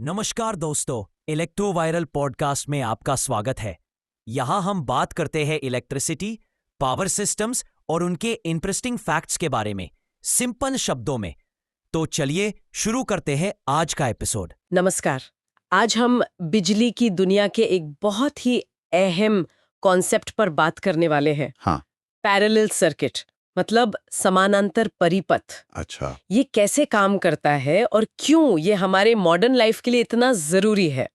नमस्कार दोस्तों, electro viral podcast में आपका स्वागत है। यहाँ हम बात करते हैं इलेक्ट्रिसिटी, पावर सिस्टम्स और उनके इंटरेस्टिंग फैक्ट्स के बारे में, सिंपल शब्दों में। तो चलिए शुरू करते हैं आज का एपिसोड। नमस्कार। आज हम बिजली की दुनिया के एक बहुत ही अहम कॉन्सेप्ट पर बात करने वाले हैं। हाँ। पैरेलल सर्किट, मतलब समानांतर परिपथ। अच्छा। ये कैसे काम करता है और क्यों ये हमारे मॉडर्न लाइफ के लिए इतना जरूरी है,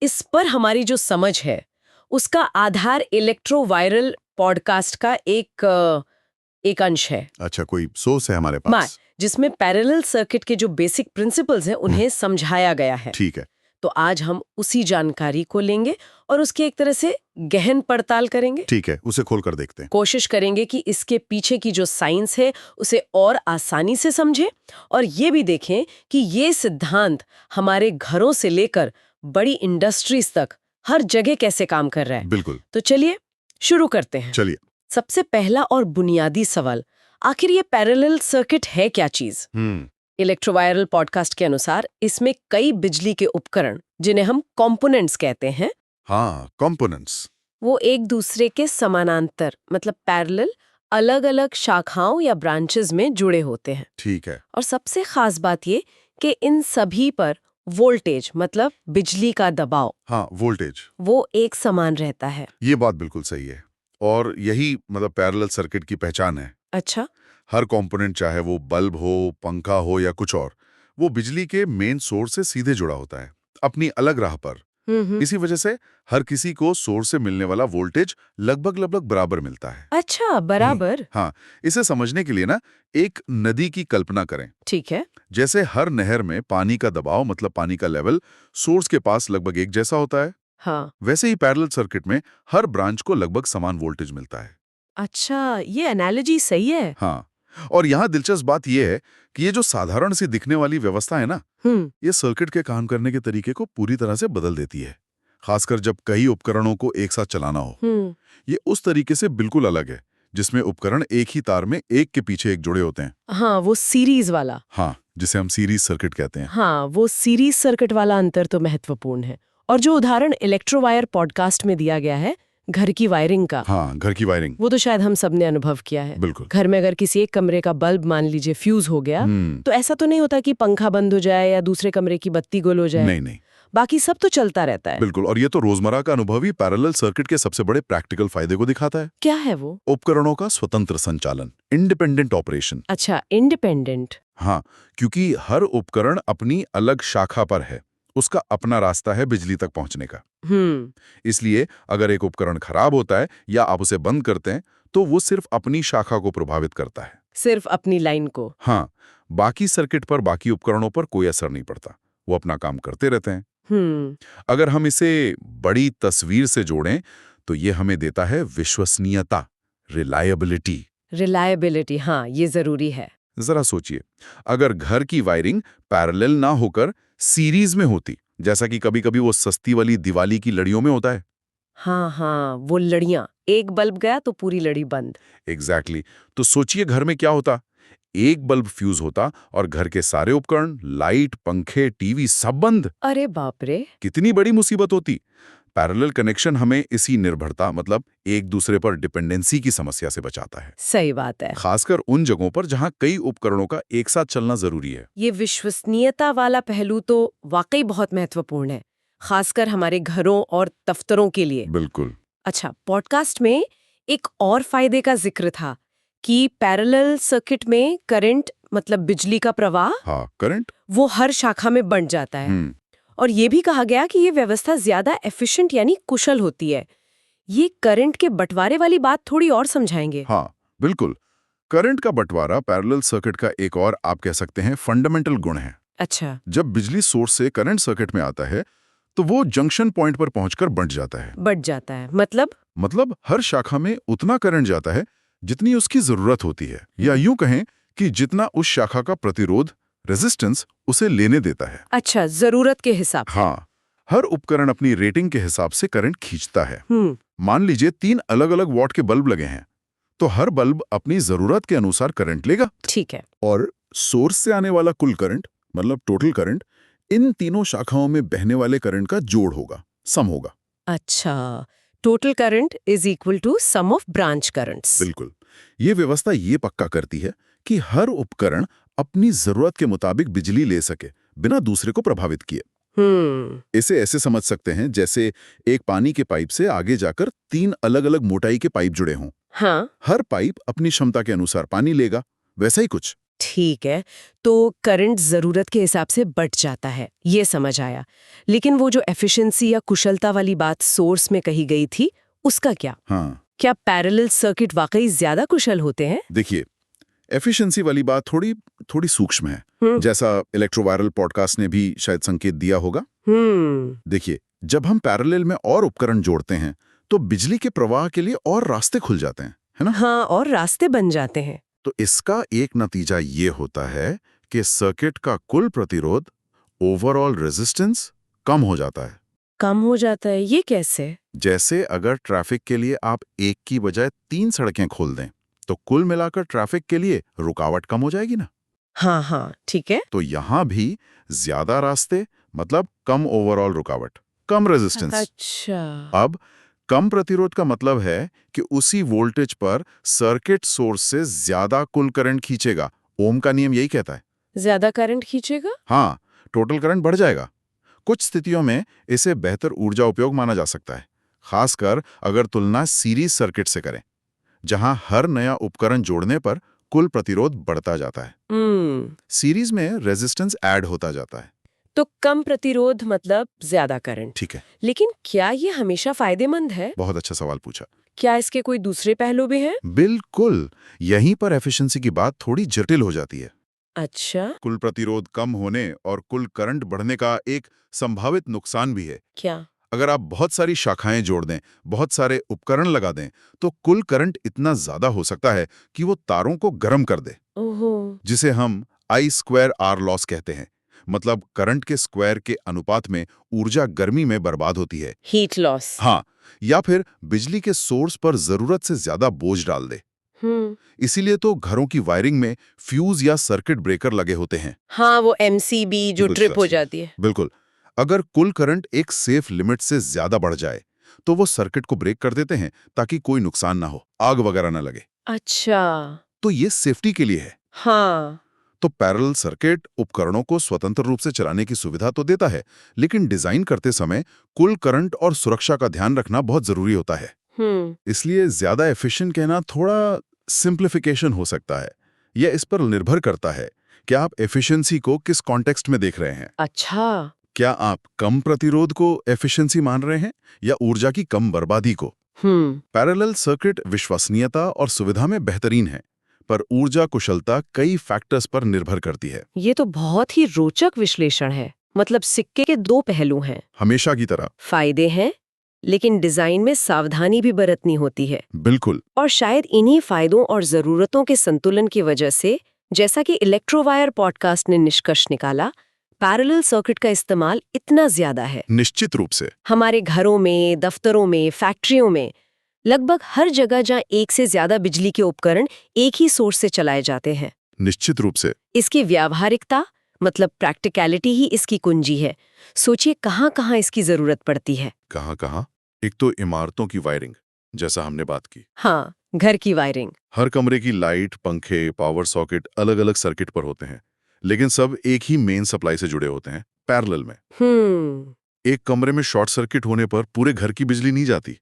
इस पर हमारी जो समझ है उसका आधार इलेक्ट्रो वायरल पॉडकास्ट का एक अंश है। अच्छा, कोई सोर्स है हमारे पास जिसमें पैरेलल सर्किट के जो बेसिक प्रिंसिपल्स हैं उन्हें समझाया गया है। ठीक है। तो आज हम उसी जानकारी को लेंगे और उसकी एक तरह से गहन पड़ताल करेंगे। ठीक है, उसे खोल कर देखते हैं। कोशिश करेंगे कि इसके पीछे की जो साइंस है उसे और आसानी से समझें और ये भी देखें कि ये सिद्धांत हमारे घरों से लेकर बड़ी इंडस्ट्रीज तक हर जगह कैसे काम कर रहा है। बिल्कुल। तो चलिए शुरू करते हैं। चलिए। सबसे पहला और बुनियादी सवाल, आखिर ये पैरेलल सर्किट है क्या चीज? इलेक्ट्रोवायरल पॉडकास्ट के अनुसार इसमें कई बिजली के उपकरण, जिन्हें हम कंपोनेंट्स कहते हैं, हाँ, कंपोनेंट्स, वो एक दूसरे के समानांतर मतलब पैरेलल अलग अलग शाखाओं या ब्रांचेस में जुड़े होते हैं। ठीक है। और सबसे खास बात ये कि इन सभी पर वोल्टेज मतलब बिजली का दबाव, हाँ, वोल्टेज, वो एक समान रहता है। ये बात बिल्कुल सही है और यही मतलब पैरेलल सर्किट की पहचान है। अच्छा। हर कंपोनेंट, चाहे वो बल्ब हो, पंखा हो या कुछ और, वो बिजली के मेन सोर्स से सीधे जुड़ा होता है, अपनी अलग राह पर। इसी वजह से हर किसी को सोर्स से मिलने वाला वोल्टेज लगभग बराबर मिलता है। अच्छा, बराबर। हाँ, इसे समझने के लिए ना एक नदी की कल्पना करें। ठीक है। जैसे हर नहर में पानी का दबाव मतलब पानी का लेवल सोर्स के पास लगभग एक जैसा होता है, हाँ। वैसे ही पैरेलल सर्किट में हर ब्रांच को लगभग समान वोल्टेज मिलता है। अच्छा, ये एनालॉजी सही है। हाँ, और यहाँ दिलचस्प बात यह है कि ये जो साधारण सी दिखने वाली व्यवस्था है ना, ये सर्किट के काम करने के तरीके को पूरी तरह से बदल देती है, खासकर जब कई उपकरणों को एक साथ चलाना हो। ये उस तरीके से बिल्कुल अलग है जिसमें उपकरण एक ही तार में एक के पीछे एक जुड़े होते हैं। हाँ, वो सीरीज वाला। हाँ, जिसे हम सीरीज सर्किट कहते हैं। हाँ, वो सीरीज सर्किट वाला अंतर तो महत्वपूर्ण है। और जो उदाहरण इलेक्ट्रोवायर पॉडकास्ट में दिया गया है, घर की वायरिंग का, हाँ, घर की वायरिंग, वो तो शायद हम सब ने अनुभव किया है। बिल्कुल। घर में अगर किसी एक कमरे का बल्ब मान लीजिए फ्यूज हो गया, तो ऐसा तो नहीं होता कि पंखा बंद हो जाए या दूसरे कमरे की बत्ती गुल हो जाए। नहीं, बाकी सब तो चलता रहता है। बिल्कुल। और ये तो रोजमर्रा का अनुभव ही पैरेलल सर्किट के सबसे बड़े प्रैक्टिकल फायदे को दिखाता है। क्या है वो? उपकरणों का स्वतंत्र संचालन, इंडिपेंडेंट ऑपरेशन। अच्छा, इंडिपेंडेंट। हाँ, क्योंकि हर उपकरण अपनी अलग शाखा पर है, उसका अपना रास्ता है बिजली तक पहुंचने का। इसलिए अगर एक उपकरण खराब होता है या आप उसे बंद करते हैं तो वो सिर्फ अपनी शाखा को प्रभावित करता है, सिर्फ अपनी लाइन को। हाँ, बाकी सर्किट पर, बाकी उपकरणों पर कोई असर नहीं पड़ता, वो अपना काम करते रहते हैं। अगर हम इसे बड़ी तस्वीर से जोड़ें तो ये हमें देता है विश्वसनीयता, रिलायबिलिटी। रिलायबिलिटी, हाँ, ये जरूरी है। जरा सोचिए, अगर घर की वायरिंग पैरेलल ना होकर सीरीज में होती, जैसा कि कभी-कभी वो सस्ती वाली दिवाली की लड़ियों में होता है। हाँ, वो लड़ियां, एक बल्ब गया तो पूरी लड़ी बंद। एग्जैक्टली। तो सोचिए घर में क्या होता, एक बल्ब फ्यूज होता और घर के सारे उपकरण, लाइट, पंखे, टीवी सब बंद। अरे बाप रे। कितनी बड़ी मुसीबत होती। पैरेलल कनेक्शन हमें इसी निर्भरता मतलब एक दूसरे पर डिपेंडेंसी की समस्या से बचाता है। सही बात है। खासकर उन जगहों पर जहां कई उपकरणों का एक साथ चलना जरूरी है। ये विश्वसनीयता वाला पहलू तो वाकई बहुत महत्वपूर्ण है, खासकर हमारे घरों और दफ्तरों के लिए। बिल्कुल। अच्छा, पॉडकास्ट में एक और फायदे का जिक्र था कि पैरेलल सर्किट में करंट मतलब बिजली का प्रवाह, हाँ, करंट, वो हर शाखा में बंट जाता है। और ये भी कहा गया कि ये व्यवस्था ज्यादा एफिशिएंट यानी कुशल होती है। ये करंट के बंटवारे वाली बात थोड़ी और समझाएंगे? हाँ, बिल्कुल। करंट का बंटवारा पैरेलल सर्किट का एक और आप कह सकते हैं फंडामेंटल गुण है। अच्छा। जब बिजली सोर्स से करंट सर्किट में आता है तो वो जंक्शन पॉइंट पर पहुंचकर बंट जाता है। बंट जाता है मतलब हर शाखा में उतना करंट जाता है जितनी उसकी जरूरत होती है, या यूं कहें कि जितना उस शाखा का प्रतिरोध, रेजिस्टेंस उसे लेने देता है। अच्छा, जरूरत के हिसाब। हाँ, हर उपकरण अपनी रेटिंग के हिसाब से करंट खींचता है। मान लीजिए 3 अलग-अलग वॉट के बल्ब लगे हैं, तो हर बल्ब अपनी जरूरत के अनुसार करंट लेगा। ठीक है। और सोर्स से आने वाला कुल करंट मतलब टोटल करंट इन तीनों शाखाओं में बहने वाले करंट का जोड़ होगा, सम होगा। अच्छा, total current is equal to sum of branch currents. बिल्कुल। ये व्यवस्था ये पक्का करती है कि हर उपकरण अपनी जरूरत के मुताबिक बिजली ले सके, बिना दूसरे को प्रभावित किए। इसे ऐसे समझ सकते हैं जैसे एक पानी के पाइप से आगे जाकर 3 अलग-अलग मोटाई के पाइप जुड़े हों। हाँ, हर पाइप अपनी क्षमता के अनुसार पानी लेगा, वैसा ही कुछ। ठीक है। तो करंट जरूरत के हिसाब से बढ़ जाता है, ये समझ आया। लेकिन वो जो एफिशिएंसी या कुशलता वाली बात सोर्स में कही गई थी, उसका क्या? हाँ, क्या पैरेलल सर्किट वाकई ज्यादा कुशल होते हैं? देखिए, एफिशिएंसी वाली बात थोड़ी सूक्ष्म है, जैसा इलेक्ट्रोवायरल पॉडकास्ट ने भी शायद संकेत दिया होगा। देखिए, जब हम पैरेलल में और उपकरण जोड़ते हैं तो बिजली के प्रवाह के लिए और रास्ते खुल जाते हैं, है ना? हाँ, और रास्ते बन जाते हैं। तो इसका एक नतीजा ये होता है कि सर्किट का कुल प्रतिरोध, ओवरऑल रेजिस्टेंस, कम हो जाता है। कम हो जाता है, ये कैसे? जैसे अगर ट्रैफिक के लिए आप एक की बजाय 3 सड़कें खोल दें, तो कुल मिलाकर ट्रैफिक के लिए रुकावट कम हो जाएगी ना। हाँ हाँ, ठीक है। तो यहां भी ज्यादा रास्ते मतलब कम ओवरऑल रुकावट, कम रेजिस्टेंस। अच्छा, अब कम प्रतिरोध का मतलब है कि उसी वोल्टेज पर सर्किट सोर्स से ज्यादा कुल करंट खींचेगा। ओम का नियम यही कहता है। ज्यादा करंट खींचेगा? हाँ, टोटल करंट बढ़ जाएगा। कुछ स्थितियों में इसे बेहतर ऊर्जा उपयोग माना जा सकता है, खासकर अगर तुलना सीरीज सर्किट से करें, जहां हर नया उपकरण जोड़ने पर कुल प्रतिरोध बढ़ता जाता है। सीरीज में रेजिस्टेंस ऐड होता जाता है। तो कम प्रतिरोध मतलब ज्यादा करंट। ठीक है। लेकिन क्या ये हमेशा फायदेमंद है? बहुत अच्छा सवाल पूछा। क्या इसके कोई दूसरे पहलू भी हैं? बिल्कुल। यहीं पर एफिशिएंसी की बात थोड़ी जटिल हो जाती है। अच्छा, कुल प्रतिरोध कम होने और कुल करंट बढ़ने का एक संभावित नुकसान भी है। क्या? अगर आप बहुत सारी शाखाएं जोड़ दें, बहुत सारे उपकरण लगा दें, तो कुल करंट इतना ज्यादा हो सकता है कि वो तारों को गर्म कर दे, ओहो, जिसे हम I²R लॉस कहते हैं। मतलब करंट के स्क्वायर के अनुपात में ऊर्जा गर्मी में बर्बाद होती है। Heat loss. हाँ, या फिर बिजली के सोर्स पर जरूरत से ज्यादा बोझ डाल दे। इसीलिए तो घरों की वायरिंग में फ्यूज या सर्किट ब्रेकर लगे होते हैं। हाँ, वो MCB जो ट्रिप हो जाती है। बिल्कुल। अगर कुल करंट एक सेफ लिमिट से ज्यादा बढ़ जाए, तो वो सर्किट को ब्रेक कर देते हैं ताकि कोई नुकसान ना हो, आग वगैरह ना लगे। अच्छा, तो ये सेफ्टी के लिए है। हाँ, तो पैरेलल सर्किट उपकरणों को स्वतंत्र रूप से चलाने की सुविधा तो देता है, लेकिन डिजाइन करते समय कुल करंट और सुरक्षा का ध्यान रखना बहुत जरूरी होता है। इसलिए ज्यादा एफिशिएंट कहना थोड़ा सिंप्लीफिकेशन हो सकता है। यह इस पर निर्भर करता है कि आप एफिशिएंसी को किस कॉन्टेक्स्ट में देख रहे हैं। अच्छा, क्या आप कम प्रतिरोध को एफिशिएंसी मान रहे हैं या ऊर्जा की कम बर्बादी को? पैरेलल सर्किट विश्वसनीयता और सुविधा में बेहतरीन है, पर ऊर्जा कुशलता कई फैक्टर्स पर निर्भर करती है। ये तो बहुत ही रोचक विश्लेषण है। मतलब सिक्के के दो पहलू हैं। हमेशा की तरह। फायदे हैं, लेकिन डिजाइन में सावधानी भी बरतनी होती है। बिल्कुल। और शायद इन्हीं फायदों और जरूरतों के संतुलन की वजह से, जैसा कि इलेक्ट्रोवायर पॉडकास्ट ने निष्कर्ष निकाला, पैरेलल सर्किट का इस्तेमाल इतना ज्यादा है। निश्चित रूप से। हमारे घरों में, दफ्तरों में, फैक्ट्रियों में, लगभग हर जगह जहां एक से ज्यादा बिजली के उपकरण एक ही सोर्स से चलाए जाते हैं। निश्चित रूप से। इसकी व्यावहारिकता मतलब प्रैक्टिकलिटी ही इसकी कुंजी है। सोचिए कहाँ-कहाँ इसकी जरूरत पड़ती है। कहाँ? एक तो इमारतों की वायरिंग, जैसा हमने बात की। हाँ, घर की वायरिंग। हर कमरे की लाइट, पंखे, पावर सॉकेट अलग-अलग सर्किट पर होते हैं, लेकिन सब एक ही मेन सप्लाई से जुड़े होते हैं, पैरेलल में। एक कमरे में शॉर्ट सर्किट होने पर पूरे घर की बिजली नहीं जाती,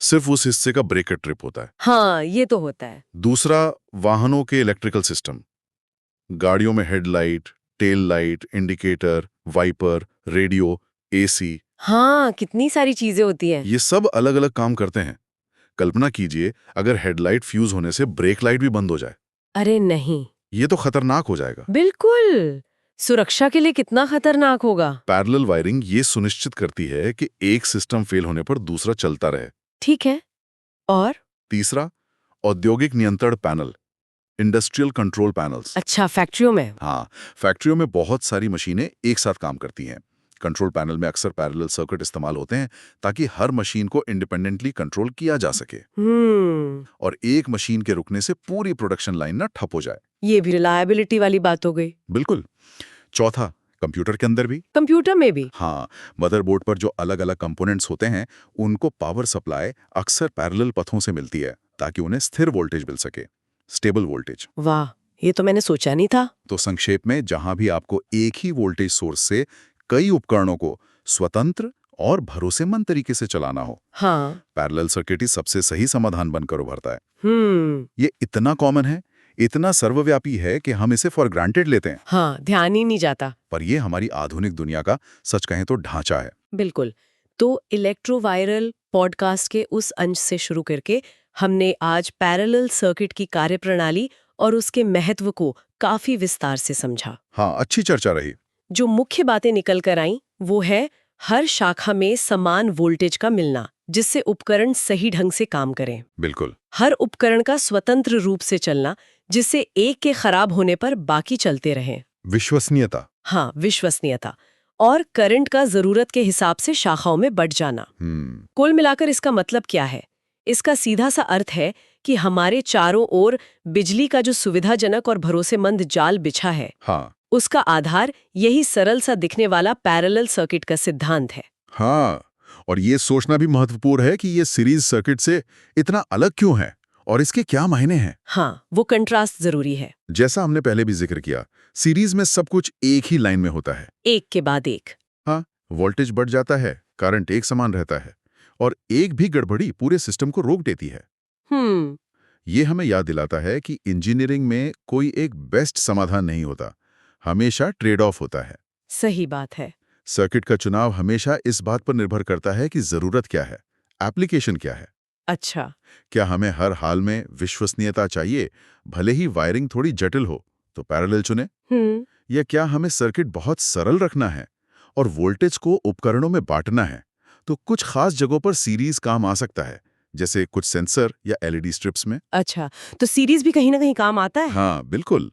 सिर्फ उस हिस्से का ब्रेकर ट्रिप होता है। हाँ, ये तो होता है। दूसरा, वाहनों के इलेक्ट्रिकल सिस्टम। गाड़ियों में headlight, tail light, indicator, wiper, radio, AC, हाँ, कितनी सारी चीजें होती हैं। ये सब अलग-अलग काम करते हैं। कल्पना कीजिए अगर हेडलाइट फ्यूज होने से ब्रेक लाइट भी बंद हो जाए। अरे नहीं, ये तो खतरनाक हो जाएगा। बिल्कुल। सुरक्षा के लिए कितना खतरनाक होगा। पैरेलल वायरिंग ये सुनिश्चित करती है कि एक सिस्टम फेल होने पर दूसरा चलता रहे। ठीक है। और तीसरा, औद्योगिक नियंत्रण पैनल, इंडस्ट्रियल कंट्रोल पैनल्स। अच्छा, फैक्ट्रियों में? हाँ, फैक्ट्रियों में बहुत सारी मशीनें एक साथ काम करती हैं। कंट्रोल पैनल में अक्सर पैरेलल सर्किट इस्तेमाल होते हैं ताकि हर मशीन को इंडिपेंडेंटली कंट्रोल किया जा सके और एक मशीन के रुकने से पूरी प्रोडक्शन लाइन ना ठप हो जाए। ये भी रिलायबिलिटी वाली बात हो गई। बिल्कुल। चौथा, कंप्यूटर के अंदर भी। कंप्यूटर में भी? हाँ, मदरबोर्ड पर जो अलग अलग कंपोनेंट्स होते हैं उनको पावर सप्लाई अक्सर पैरेलल पथों से मिलती है ताकि उन्हें स्थिर वोल्टेज मिल सके, स्टेबल वोल्टेज। वाह, ये तो मैंने सोचा नहीं था। तो संक्षेप में, जहां भी आपको एक ही वोल्टेज सोर्स से कई उपकरणों को स्वतंत्र और भरोसेमंद तरीके से चलाना हो, हाँ, पैरेलल सर्किट ही सबसे सही समाधान बनकर उभरता है। हम्म। ये इतना कॉमन है, इतना सर्वव्यापी है कि हम इसे फॉर ग्रांटेड लेते हैं। हाँ, ध्यान ही नहीं जाता। पर ये हमारी आधुनिक दुनिया का सच कहें तो ढांचा है। बिल्कुल। तो इलेक्ट्रोवायरल पॉडकास्ट के उस अंश से शुरू करके हमने आज पैरेलल सर्किट की कार्यप्रणाली और उसके महत्व को काफी विस्तार से समझा। हाँ, अच्छी चर्चा रही। जो मुख्य बातें निकल कर आईं वो है हर शाखा में समान वोल्टेज का मिलना, जिससे उपकरण सही ढंग से काम करें। बिल्कुल। हर उपकरण का स्वतंत्र रूप से चलना, जिससे एक के खराब होने पर बाकी चलते रहें। विश्वसनीयता। हाँ, विश्वसनीयता। और करंट का जरूरत के हिसाब से शाखाओं में बढ़ जाना। कुल मिलाकर इसका मतलब क्या है? इसका सीधा सा अर्थ है कि हमारे चारों ओर बिजली का जो सुविधाजनक और भरोसेमंद जाल बिछा है, हाँ, उसका आधार यही सरल सा दिखने वाला पैरेलल सर्किट का सिद्धांत है। हाँ, और ये सोचना भी महत्वपूर्ण है कि ये सीरीज सर्किट से इतना अलग क्यों है और इसके क्या मायने हैं। हाँ, वो कंट्रास्ट जरूरी है। जैसा हमने पहले भी जिक्र किया, सीरीज में सब कुछ एक ही लाइन में होता है, एक के बाद एक। हाँ, वोल्टेज बढ़ जाता है, करंट एक समान रहता है, और एक भी गड़बड़ी पूरे सिस्टम को रोक देती है। ये हमें याद दिलाता है कि इंजीनियरिंग में कोई एक बेस्ट समाधान नहीं होता, हमेशा ट्रेड ऑफ होता है। सही बात है। सर्किट का चुनाव हमेशा इस बात पर निर्भर करता है कि जरूरत क्या है, एप्लीकेशन क्या है। अच्छा। क्या हमें हर हाल में विश्वसनीयता चाहिए, भले ही वायरिंग थोड़ी जटिल हो, तो पैरेलल चुने? या क्या हमें सर्किट बहुत सरल रखना है और वोल्टेज को उपकरणों में बांटना है, तो कुछ खास जगहों पर सीरीज काम आ सकता है, जैसे कुछ सेंसर या एलईडी स्ट्रिप्स में। अच्छा, तो सीरीज भी कहीं ना कहीं काम आता है? हाँ, बिल्कुल।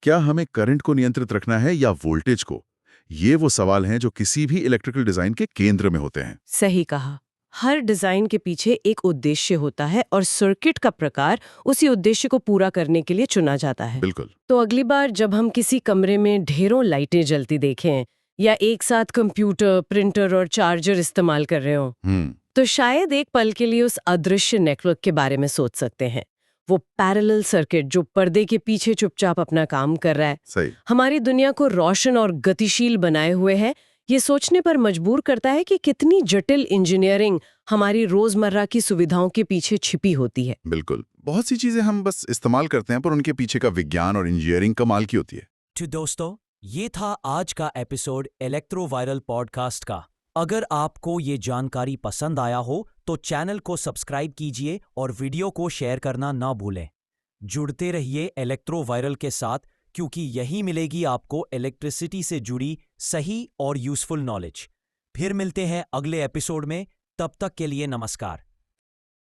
क्या हमें करंट को नियंत्रित रखना है या वोल्टेज को? ये वो सवाल हैं जो किसी भी इलेक्ट्रिकल डिजाइन के केंद्र में होते हैं। सही कहा। हर डिजाइन के पीछे एक उद्देश्य होता है और सर्किट का प्रकार उसी उद्देश्य को पूरा करने के लिए चुना जाता है। बिल्कुल। तो अगली बार जब हम किसी कमरे में ढेरों लाइटें जलती देखें या एक साथ कंप्यूटर, प्रिंटर और चार्जर इस्तेमाल कर रहे हो, तो शायद एक पल के लिए उस अदृश्य नेटवर्क के बारे में सोच सकते हैं। वो पैरेलल सर्किट जो पर्दे के पीछे चुपचाप अपना काम कर रहा है, सही। हमारी दुनिया को रोशन और गतिशील बनाए हुए है। ये सोचने पर मजबूर करता है कि कितनी जटिल इंजीनियरिंग हमारी रोजमर्रा की सुविधाओं के पीछे छिपी होती है। बिल्कुल। बहुत सी चीजें हम बस इस्तेमाल करते हैं, पर उनके पीछे का विज्ञान और इंजीनियरिंग कमाल की होती है। तो दोस्तों, ये था आज का एपिसोड इलेक्ट्रोवायरल पॉडकास्ट का। अगर आपको ये जानकारी पसंद आया हो तो चैनल को सब्सक्राइब कीजिए और वीडियो को शेयर करना ना भूलें। जुड़ते रहिए इलेक्ट्रोवायरल के साथ, क्योंकि यही मिलेगी आपको इलेक्ट्रिसिटी से जुड़ी सही और यूजफुल नॉलेज। फिर मिलते हैं अगले एपिसोड में, तब तक के लिए नमस्कार।